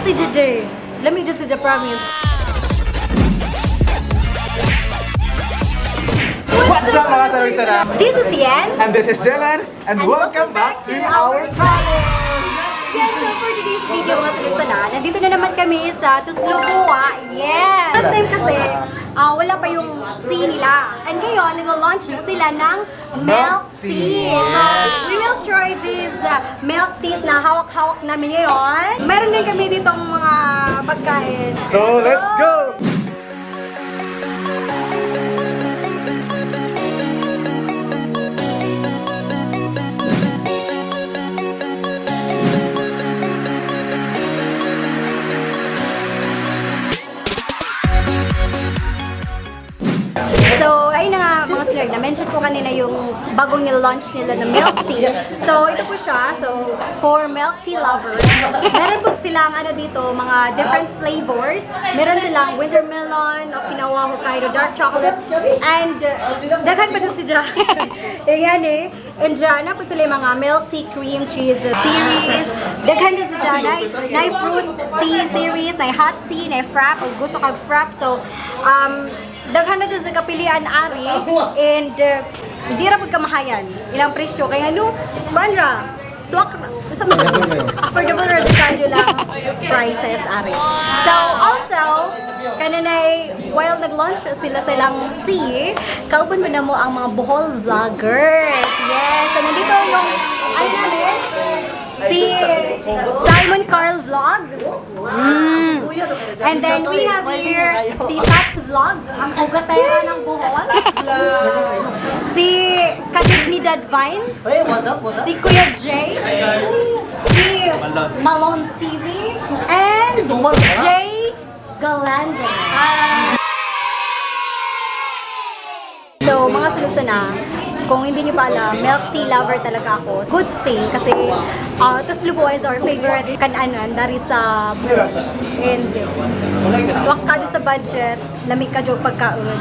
kasi Jade. Let me just say promise. What's up mga sarong-sara? This is Tian. And this is Dylan. And welcome back to our channel! Yes, so for today's video mga sarong-sara, nandito na naman kami sa Tuslupua. Yes! Last time kasi, wala pa yung tea nila. And ngayon, nag-launch na sila ng milk tea. So, we will try this milk tea na hawak-hawak namin ngayon. Meron din kami ditong mga pagkain. So, let's go! So, ayun na nga mga slag, na-mention ko kanina yung bagong nil-launch nila na milk tea. So, ito po siya. So, for milk tea lovers, meron po silang dito, mga different flavors. Meron silang winter melon, Okinawa Hokkaido dark chocolate, and daghan pa din si Ja. Yan eh. And dyan na po sila yung mga milk tea cream cheese series. Daghan din si Ja. Na fruit tea series, na hot tea, na frap, o gusto kag frap. So, daghan na din sa kapilian ari, and hindi ra pagkamahayan ilang presyo kaya banra swak sa mga affordable ra kadyo lang prices ari. So also kananay while nag-launch sila sa ilang tea, kauban mo na mo ang mga Bohol vloggers. Yes, so nandito yung namin si Simon Carl Vlog. And then we have here si Tats Vlog, ang ugatera ng Bohol. Si Kadignidad Vines. Si Kuya Jay. Si Malone's TV. And Jay Galanda. So mga sulok na, kung hindi niyo pa alam, milk tea lover talaga ako. Good thing kasi Tuslupua is our favorite kananan dari sa Bohol. And swak ka sa budget, lamig ka dyan pagkaon.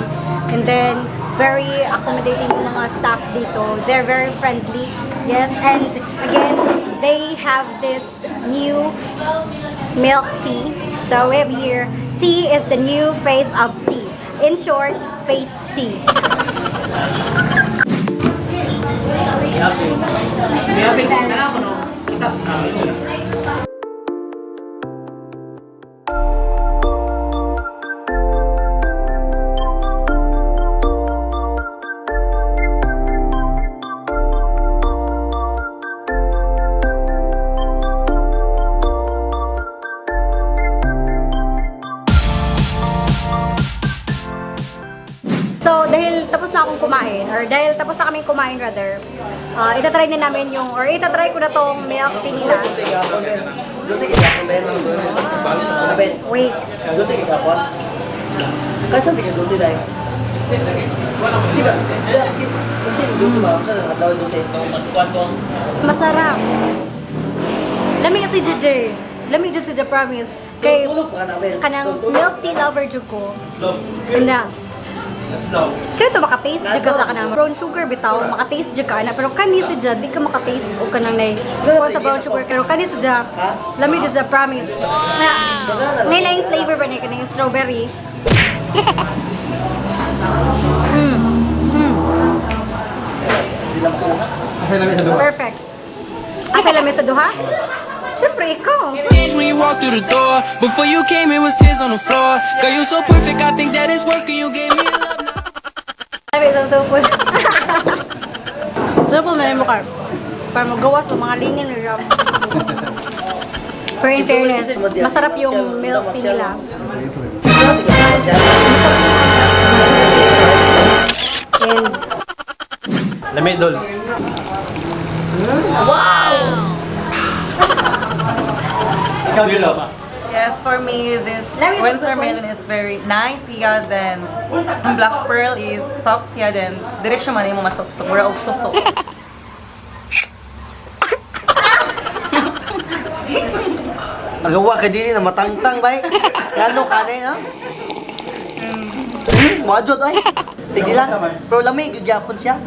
And then, very accommodating yung mga staff dito. They're very friendly. Yes, and again, they have this new milk tea. So we have here, tea is the new face of tea. In short, face tea. So, dahil tapos na akong kumain, or dahil tapos na kaming kumain rather, itatry na namin yung, or itatry ko na tong milk tea nila. Wait. Masarap. Lamig kasi Jade. Lamig Jade sa promise. Kay kanang milk tea lover jud ko. Anda. Kaya ito makataste dyan ka sa kanang brown sugar bitaw, makataste dyan ka na, pero kani si dyan, di ka makataste o kanang sa brown sugar, pero kani si dyan, lamig dyan sa promise. Nilaing flavor ba na kanang strawberry? Perfect. Asa lamig sa duha? Siyempre, ikaw. When you walk through the door, before you came, it was tears on the floor. Girl, you so perfect, I think that it's working. You gave me a love. Sabi, so full. So full na yung mukha. Para magawas ng mga lingin nila. Pero in fairness, masarap yung milk tea nila. And Lamig dol. wow! Ikaw dilo ba? Yes, for me, this Let me winter look at melon is very nice. Yeah, then black pearl is soft. Yeah, then diretso man yung masok-sok. Mura og susok. Agawa ka din na matangtang bay. Ano ka din, no? Majod ay. Sige lang. Pero lamig, gyapon siya.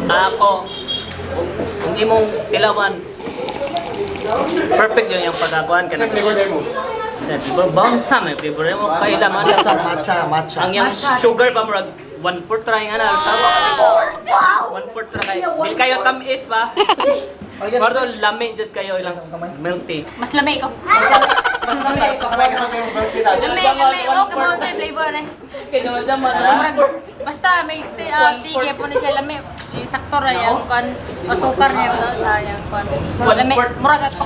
Ako, kung imong tilawan, perfect yun yung pagkakuan ka na. Sa flavor, bangsa may flavor mo. Kaya laman na sa Matcha. ang yung sugar pa murag 1/4 try nga na tawa. 1/4 try. Dili kayo tamis ba? Pardo lami jud kayo ilang milk tea. Mas lamay ko. Lamay, oh, kamahon tayo flavor eh. Kaya naman Basta may tige po ni siya lamay. Sakto ra yan kan asukar niya ba sayang kan. Lamay, murag ako.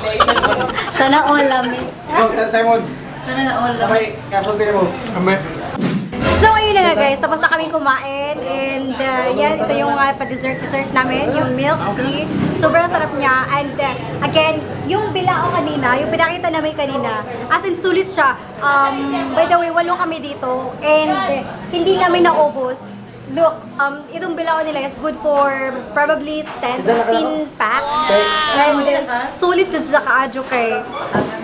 Sana all lami. Simon. Kasultin mo. So ayun na nga guys, tapos na kami kumain and yan, ito yung pa-dessert namin, yung milk tea. Sobrang sarap niya and again, yung bilao kanina, yung pinakita namin kanina, as in sulit siya. By the way, 8 kami dito and hindi namin naubos. Look, itong bilao nila is good for probably 10, 15 packs. And sulit to sa kaadyo kay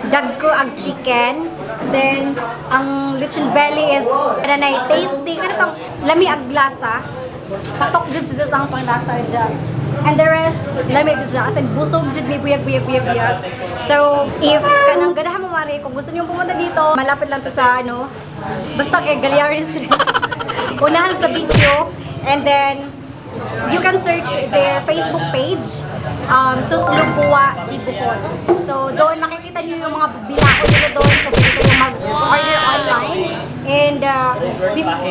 dagko ang chicken. Then, ang lechon belly is kananay tasty. Kana tong lami ang glasa. Patok jud sa sang panglasa dyan. And the rest, lami jud sa. As in, busog jud may buyag. So, if kanang ganahan mo mari, kung gusto niyo pumunta dito, malapit lang to sa ano, basta kay Galiarin Street. Unahan sa video, and then you can search their Facebook page, Tuslog Buwa Di Bukol. So doon makikita niyo yung mga bilao nila doon, so pwede kayo mag-order online. And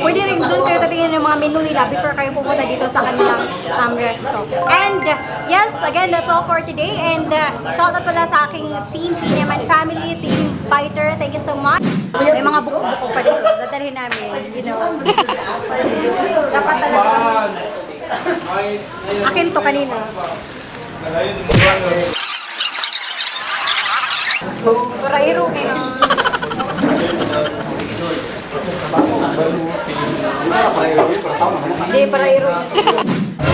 pwede rin doon kayo tatingin yung mga menu nila before kayo pumunta dito sa kanilang resto. And yes, again, that's all for today. And shout out pala sa aking team, Pinaman Family, Team Fighter. Thank you so much. May mga buko-buko pa dito. Dadalhin namin, you know. Dapat talaga. Akin to kanina. Parairo kayo. Hindi, parairo.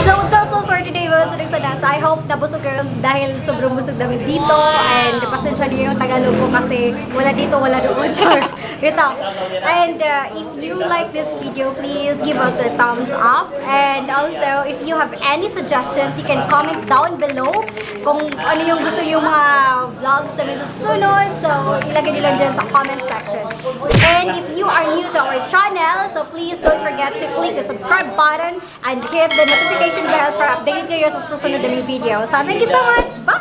So, that's all for today, mga sunod sa nasa. I hope na busog kayo dahil sobrang busog namin dito. And pasensya niyo yung Tagalog ko kasi wala dito, wala doon. Char. Ito. And if you like this video, please give us a thumbs up. And also, if you have any suggestions, you can comment down below kung ano yung gusto yung mga vlogs namin sa susunod. So, ilagay nyo lang dyan sa comment section. And if you are new to our channel, so please don't forget to click the subscribe button and hit the notification bell para update kayo sa susunod naming video. So, thank you so much! Bye!